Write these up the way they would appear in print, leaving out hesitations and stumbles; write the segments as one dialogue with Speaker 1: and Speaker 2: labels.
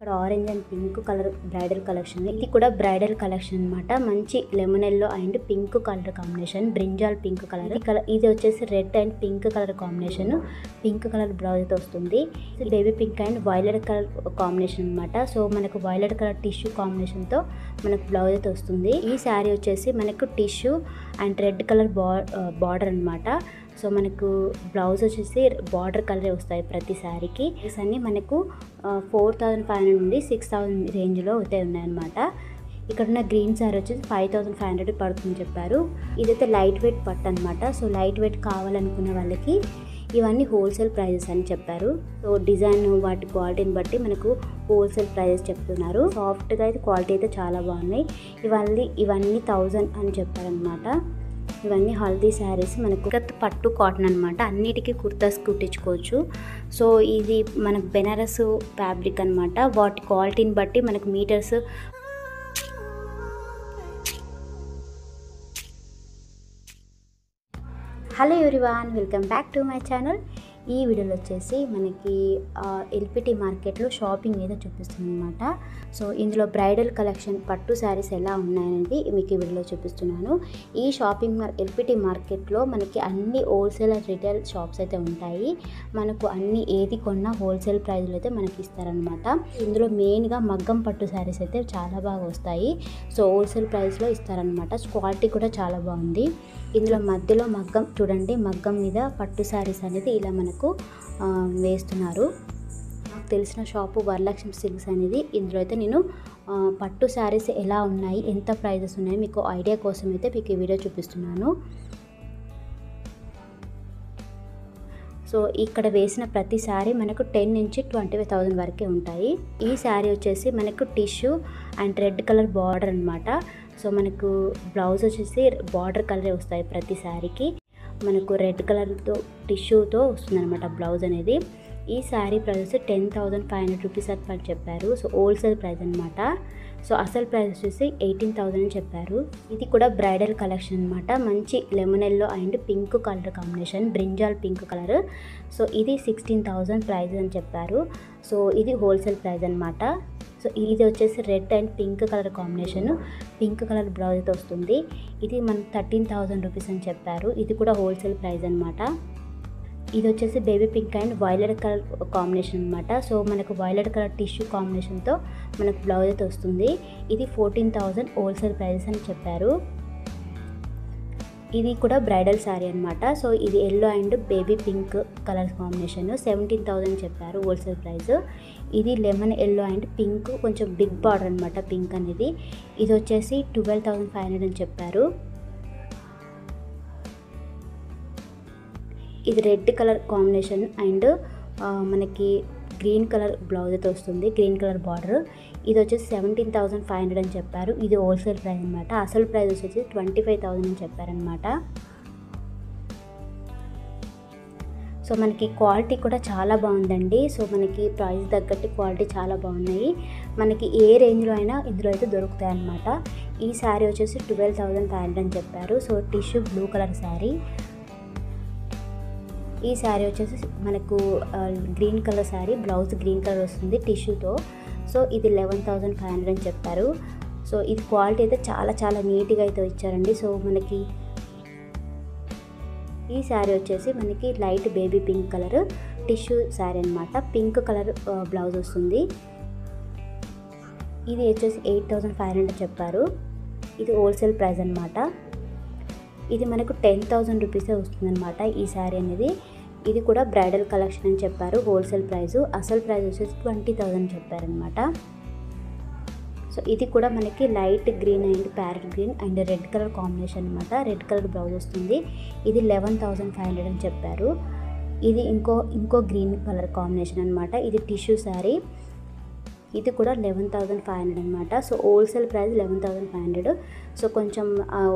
Speaker 1: ఇక్కడ orange and pink colour bridal collection. ఇది కూడా బ్రైడల్ కలెక్షన్ అనమాట. మంచి lemon yellow and pink colour combination, brinjal pink colour. ఇది వచ్చేసి red and pink colour combination, pink colour blouse తో వస్తుంది. Baby pink and violet colour combination అనమాట. So మనకు వైలెట్ కలర్ టిష్యూ కాంబినేషన్ తో మనకు బ్లౌజ్ అయితే వస్తుంది. ఈ శారీ వచ్చేసి మనకు tissue and red colour border అనమాట. సో మనకు బ్లౌజ్ వచ్చేసి బార్డర్ కలరే వస్తాయి ప్రతి శారీకి. అన్నీ మనకు 4500 నుండి 6000 రేంజ్లో అయితే ఉన్నాయన్నమాట. ఇక్కడ ఉన్న గ్రీన్ శారీ వచ్చేసి 5500 పడుతుందని చెప్పారు. ఇదైతే లైట్ వెయిట్ పట్టు అనమాట. సో లైట్ వెయిట్ కావాలనుకున్న వాళ్ళకి ఇవన్నీ హోల్సేల్ ప్రైజెస్ అని చెప్పారు. సో డిజైన్ వాటి క్వాలిటీని బట్టి మనకు హోల్సేల్ ప్రైజెస్ చెప్తున్నారు. సాఫ్ట్గా అయితే క్వాలిటీ అయితే చాలా బాగున్నాయి. ఇవన్నీ 1000 అని చెప్పారనమాట. ఇవన్నీ హల్దీ శారీస్, మనకు పట్టు కాటన్ అనమాట. అన్నిటికీ కుర్తాస్ కుట్టించుకోవచ్చు. సో ఇది మనకు బెనారస్ ఫ్యాబ్రిక్ అనమాట. వాటి క్వాలిటీని బట్టి మనకు metres hello everyone, welcome back to my channel. ఈ వీడియోలో వచ్చేసి మనకి ఎల్పిటి మార్కెట్లో షాపింగ్ ఏదో చూపిస్తుంది అనమాట. సో ఇందులో బ్రైడల్ కలెక్షన్ పట్టు శారీస్ ఎలా ఉన్నాయనేది మీకు ఈ వీడియోలో చూపిస్తున్నాను. ఈ ఎల్పిటి మార్కెట్లో మనకి అన్ని హోల్సేల్ అండ్ రిటైల్ షాప్స్ అయితే ఉంటాయి. మనకు అన్ని ఏది కొన్నా హోల్సేల్ ప్రైస్లో అయితే మనకి ఇస్తారనమాట. ఇందులో మెయిన్గా మగ్గం పట్టు శారీస్ అయితే చాలా బాగా వస్తాయి. సో హోల్సేల్ ప్రైస్లో ఇస్తారనమాట. క్వాలిటీ కూడా చాలా బాగుంది. ఇందులో మధ్యలో మగ్గం చూడండి, మగ్గం మీద పట్టు శారీస్ అనేది ఇలా మనకు వేస్తున్నారు. నాకు తెలిసిన షాపు వరలక్ష్మి సిల్క్స్ అనేది. ఇందులో అయితే నేను పట్టు శారీస్ ఎలా ఉన్నాయి, ఎంత ప్రైజెస్ ఉన్నాయి మీకు ఐడియా కోసం అయితే మీకు ఈ వీడియో చూపిస్తున్నాను. సో ఇక్కడ వేసిన ప్రతి శారీ మనకు 10 నుంచి 25,000 వరకే ఉంటాయి. ఈ శారీ వచ్చేసి మనకు tissue and red colour border అనమాట. సో మనకు బ్లౌజ్ వచ్చేసి బార్డర్ కలరే వస్తాయి ప్రతి శారీకి. మనకు రెడ్ కలర్తో టిష్యూతో వస్తుంది అనమాట బ్లౌజ్ అనేది. ఈ శారీ ప్రైస్ 10,500 రూపీస్ అని చెప్పారు. సో హోల్సేల్ ప్రైస్ అనమాట. సో అసలు ప్రైస్ వచ్చేసి 18,000 అని చెప్పారు. ఇది కూడా బ్రైడల్ కలెక్షన్ అనమాట. మంచి lemon yellow and pink colour combination, brinjal pink colour. So ఇది 16,000 ప్రైస్ అని చెప్పారు. సో ఇది హోల్సేల్ ప్రైస్ అనమాట. సో ఇది వచ్చేసి red and pink colour combination, pink colour బ్లౌజ్తో వస్తుంది. ఇది మనకు 13,000 రూపీస్ అని చెప్పారు. ఇది కూడా హోల్సేల్ ప్రైస్ అనమాట. ఇది వచ్చేసి baby pink and violet colour combination అనమాట. సో మనకు వైలెట్ కలర్ టిష్యూ కాంబినేషన్తో మనకు బ్లౌజ్ అయితే వస్తుంది. ఇది 14,000 హోల్సేల్ ప్రైస్ అని చెప్పారు. ఇది కూడా బ్రైడల్ శారీ అనమాట. సో ఇది yellow and baby pink colour combination, 17,000 చెప్పారు హోల్సేల్ ప్రైస్. ఇది లెమన్ ఎల్లో అండ్ పింక్, కొంచెం బిగ్ బార్డర్ అనమాట పింక్ అనేది. ఇది వచ్చేసి 12,500 అని చెప్పారు. ఇది రెడ్ కలర్ కాంబినేషన్ అండ్ మనకి గ్రీన్ కలర్ బ్లౌజ్ అయితే వస్తుంది, గ్రీన్ కలర్ బార్డర్. ఇది వచ్చేసి 17,500 అని చెప్పారు. ఇది హోల్సేల్ ప్రైస్ అనమాట. అసలు ప్రైస్ వచ్చేసి 25,000 అని చెప్పారనమాట. సో మనకి క్వాలిటీ కూడా చాలా బాగుందండి. సో మనకి ప్రైస్ తగ్గట్టు క్వాలిటీ చాలా బాగున్నాయి. మనకి ఏ రేంజ్లో అయినా ఇందులో అయితే దొరుకుతాయి అన్నమాట. ఈ శారీ వచ్చేసి 12,500 అని చెప్పారు. So tissue blue colour sari. ఈ శారీ వచ్చేసి మనకు green colour sari, blouse green colour వస్తుంది టిష్యూతో. సో ఇది 11,500 అని చెప్పారు. సో ఇది క్వాలిటీ అయితే చాలా చాలా నీట్గా అయితే ఇచ్చారండి. సో మనకి ఈ శారీ వచ్చేసి మనకి light baby pink colour tissue sari అనమాట. పింక్ కలర్ బ్లౌజ్ వస్తుంది. ఇది వచ్చేసి 8,500 చెప్పారు. ఇది హోల్సేల్ ప్రైస్ అనమాట. ఇది మనకు 10,000 రూపీసే వస్తుందన్నమాట ఈ శారీ అనేది. ఇది కూడా బ్రైడల్ కలెక్షన్ అని చెప్పారు. హోల్సేల్ ప్రైస్, అసలు ప్రైస్ వచ్చేసి 20,000 చెప్పారనమాట. సో ఇది కూడా మనకి light green and parrot green and red colour combination అనమాట. రెడ్ కలర్ బ్లౌజ్ వస్తుంది. ఇది 11,500 అని చెప్పారు. ఇది ఇంకో గ్రీన్ కలర్ కాంబినేషన్ అనమాట. ఇది టిష్యూ శారీ. ఇది కూడా 11,500 అనమాట. So wholesale price 11,500. సో కొంచెం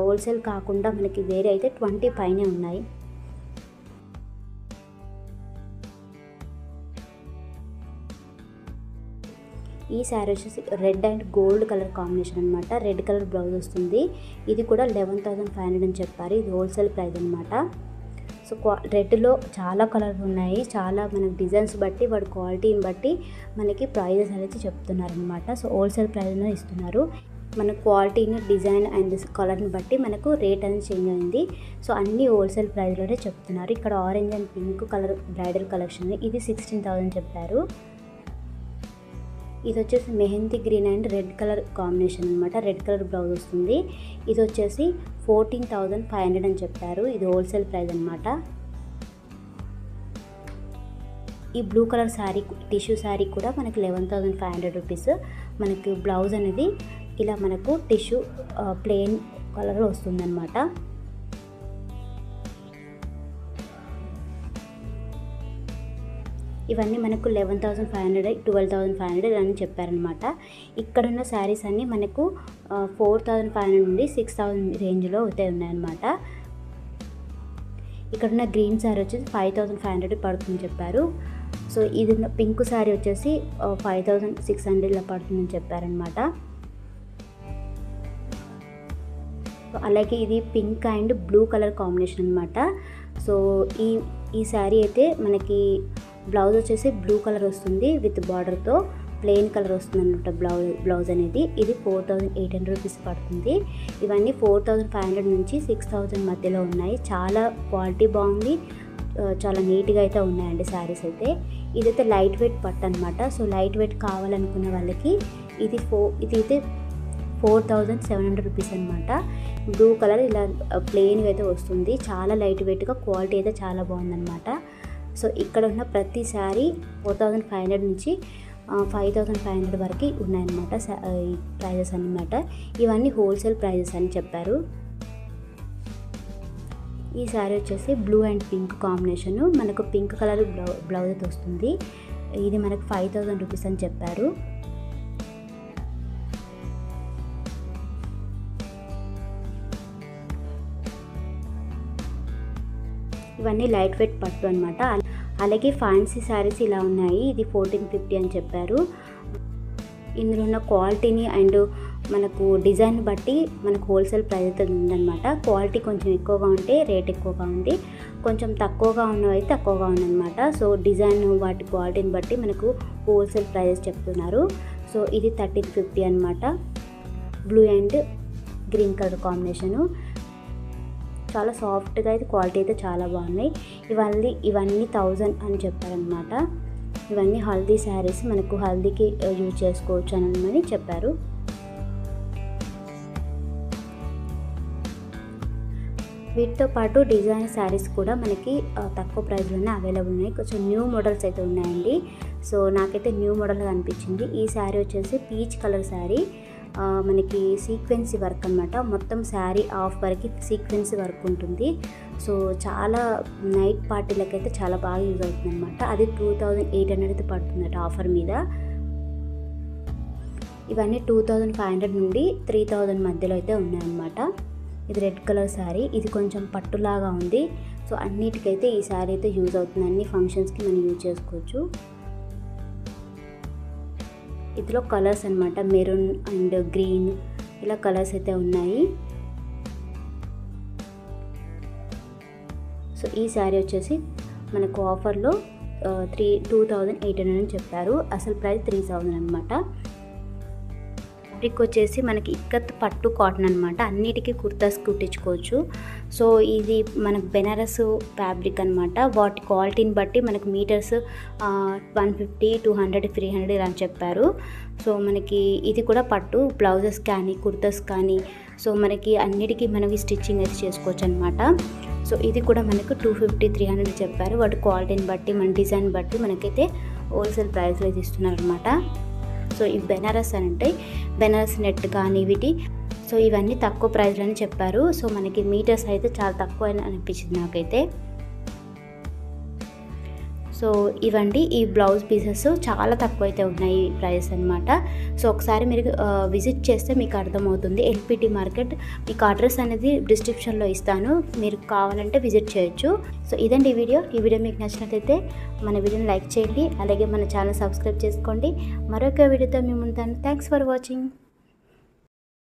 Speaker 1: హోల్సేల్ కాకుండా మనకి వేరే అయితే 20 పైనే ఉన్నాయి. ఈ శారీ వచ్చేసి red and gold colour combination అనమాట. రెడ్ కలర్ బ్లౌజ్ వస్తుంది. ఇది కూడా 11,500 అని చెప్పారు. ఇది హోల్సేల్ ప్రైస్ అనమాట. సో రెడ్లో చాలా కలర్స్ ఉన్నాయి, చాలా మనకి డిజైన్స్ బట్టి వాడి క్వాలిటీని బట్టి మనకి ప్రైజెస్ అనేది చెప్తున్నారనమాట. సో హోల్సేల్ ప్రైస్లో ఇస్తున్నారు. మన క్వాలిటీని, డిజైన్ అండ్ కలర్ని బట్టి మనకు రేట్ అనేది చేంజ్ అయింది. సో అన్నీ హోల్సేల్ ప్రైస్లోనే చెప్తున్నారు. ఇక్కడ orange and pink colour bridal collection, ఇది 16,000 చెప్పారు. ఇది వచ్చేసి mehndi green and red colour combination అనమాట. రెడ్ కలర్ బ్లౌజ్ వస్తుంది. ఇది వచ్చేసి 14,500 అని చెప్పారు. ఇది హోల్సేల్ ప్రైస్ అనమాట. ఈ blue colour sari, tissue sari కూడా మనకి 11,500 రూపీస్. మనకి బ్లౌజ్ అనేది ఇలా మనకు టిష్యూ ప్లెయిన్ కలర్ వస్తుందన్నమాట. ఇవన్నీ మనకు 11,500, 12,500 అని చెప్పారనమాట. ఇక్కడున్న శారీస్ అన్నీ మనకు 4,500 నుండి 6,000 రేంజ్లో అయితే ఉన్నాయన్నమాట. ఇక్కడున్న గ్రీన్ శారీ వచ్చేసి 5,500 పడుతుందని చెప్పారు. సో ఇది పింక్ శారీ వచ్చేసి 5,600 పడుతుందని చెప్పారనమాట. అలాగే ఇది pink and blue colour combination అనమాట. సో ఈ శారీ అయితే మనకి బ్లౌజ్ వచ్చేసి బ్లూ కలర్ వస్తుంది విత్ బార్డర్తో, ప్లెయిన్ కలర్ వస్తుంది అనమాట బ్లౌజ్ అనేది. ఇది 4,800 రూపీస్ పడుతుంది. ఇవన్నీ 4,500 నుంచి 6,000 మధ్యలో ఉన్నాయి. చాలా క్వాలిటీ బాగుంది, చాలా నీట్గా అయితే ఉన్నాయండి శారీస్ అయితే. ఇదైతే లైట్ వెయిట్ పట్టు అనమాట. సో లైట్ వెయిట్ కావాలనుకున్న వాళ్ళకి ఇదైతే 4,700 రూపీస్ అనమాట. బ్లూ కలర్ ఇలా ప్లెయిన్గా అయితే వస్తుంది. చాలా లైట్ వెయిట్గా, క్వాలిటీ అయితే చాలా బాగుందన్నమాట. సో ఇక్కడ ఉన్న ప్రతి శారీ 4,500 నుంచి 5,500 వరకు ఉన్నాయన్నమాట ఈ ప్రైజెస్ అన్నమాట. ఇవన్నీ హోల్సేల్ ప్రైజెస్ అని చెప్పారు. ఈ శారీ వచ్చేసి బ్లూ అండ్ పింక్ కాంబినేషను, మనకు పింక్ కలర్ బ్లౌజ్ అయితే వస్తుంది. ఇది మనకు 5,000 రూపీస్ అని చెప్పారు. ఇవన్నీ లైట్ వెయిట్ పట్టు అనమాట. అలాగే ఫ్యాన్సీ శారీస్ ఇలా ఉన్నాయి. ఇది 1450 అని చెప్పారు. ఇందులో ఉన్న క్వాలిటీని అండ్ మనకు డిజైన్ బట్టి మనకు హోల్సేల్ ప్రైస్ అయితే ఉందన్నమాట. క్వాలిటీ కొంచెం ఎక్కువగా ఉంటే రేట్ ఎక్కువగా ఉంది, కొంచెం తక్కువగా ఉన్నవి తక్కువగా ఉందన్నమాట. సో డిజైన్ వాటి క్వాలిటీని బట్టి మనకు హోల్సేల్ ప్రైజెస్ చెప్తున్నారు. సో ఇది 1350 అనమాట. Blue and green colour combination, చాలా సాఫ్ట్గా అయితే క్వాలిటీ అయితే చాలా బాగున్నాయి. ఇవన్నీ 1000 అని చెప్పారనమాట. ఇవన్నీ హల్దీ శారీస్, మనకు హల్దీకి యూజ్ చేసుకోవచ్చు అని చెప్పారు. వీటితో పాటు డిజైన్ శారీస్ కూడా మనకి తక్కువ ప్రైస్లోనే అవైలబుల్ ఉన్నాయి. కొంచెం న్యూ మోడల్స్ అయితే ఉన్నాయండి. సో నాకైతే న్యూ మోడల్ అనిపించింది. ఈ శారీ వచ్చేసి పీచ్ కలర్ శారీ, మనకి సీక్వెన్సీ వర్క్ అనమాట. మొత్తం శారీ హాఫ్ వరకు సీక్వెన్సీ వర్క్ ఉంటుంది. సో చాలా నైట్ పార్టీలకైతే చాలా బాగా యూజ్ అవుతుంది అనమాట. అది 2,800 అయితే పడుతుందట ఆఫర్ మీద. ఇవన్నీ 2,500 నుండి 3,000 మధ్యలో అయితే ఉన్నాయన్నమాట. ఇది రెడ్ కలర్ శారీ, ఇది కొంచెం పట్టులాగా ఉంది. సో అన్నిటికైతే ఈ శారీ అయితే యూజ్ అవుతుంది, అన్ని ఫంక్షన్స్కి మనం యూజ్ చేసుకోవచ్చు. ఇందులో కలర్స్ అనమాట, మెరూన్ అండ్ గ్రీన్ ఇలా కలర్స్ అయితే ఉన్నాయి. సో ఈ శారీ వచ్చేసి మనకు ఆఫర్లో 2,800 అని చెప్పారు. అసలు ప్రైస్ 3,000 అనమాట. ఫ్యాబ్రిక్ వచ్చేసి మనకి ఇక్కత్ పట్టు కాటన్ అనమాట. అన్నిటికీ కుర్తాస్ కుట్టించుకోవచ్చు. సో ఇది మనకు బెనారస్ ఫ్యాబ్రిక్ అనమాట. వాటి క్వాలిటీని బట్టి మనకు మీటర్స్ 150, 200, 300 ఇలా అని చెప్పారు. సో మనకి ఇది కూడా పట్టు బ్లౌజెస్ కానీ కుర్తాస్ కానీ, సో మనకి అన్నిటికీ మనకి స్టిచ్చింగ్ అయితే చేసుకోవచ్చు అనమాట. సో ఇది కూడా మనకు 250, 300 చెప్పారు. వాటి క్వాలిటీని బట్టి, మన డిజైన్ బట్టి మనకైతే హోల్సేల్ ప్రైస్లో అయితే ఇస్తున్నారు అనమాట. సో ఈ బెనారస్ అని అంటే బెనారస్ నెట్ కానీ వీటి, సో ఇవన్నీ తక్కువ ప్రైస్లోనే చెప్పారు. సో మనకి మీటర్స్ అయితే చాలా తక్కువ అనిపించింది నాకైతే. సో ఇవండి ఈ బ్లౌజ్ పీసెస్ చాలా తక్కువ అయితే ఉన్నాయి ప్రైస్ అనమాట. సో ఒకసారి మీరు విజిట్ చేస్తే మీకు అర్థమవుతుంది. ఎల్పిటి మార్కెట్, మీకు అడ్రస్ అనేది డిస్క్రిప్షన్లో ఇస్తాను, మీరు కావాలంటే విజిట్ చేయొచ్చు. సో ఇదండి ఈ వీడియో మీకు నచ్చినట్లయితే మన వీడియోని లైక్ చేయండి, అలాగే మన ఛానల్ సబ్స్క్రైబ్ చేసుకోండి. మరొక వీడియోతో మేము ఉంటాను. Thanks for watching.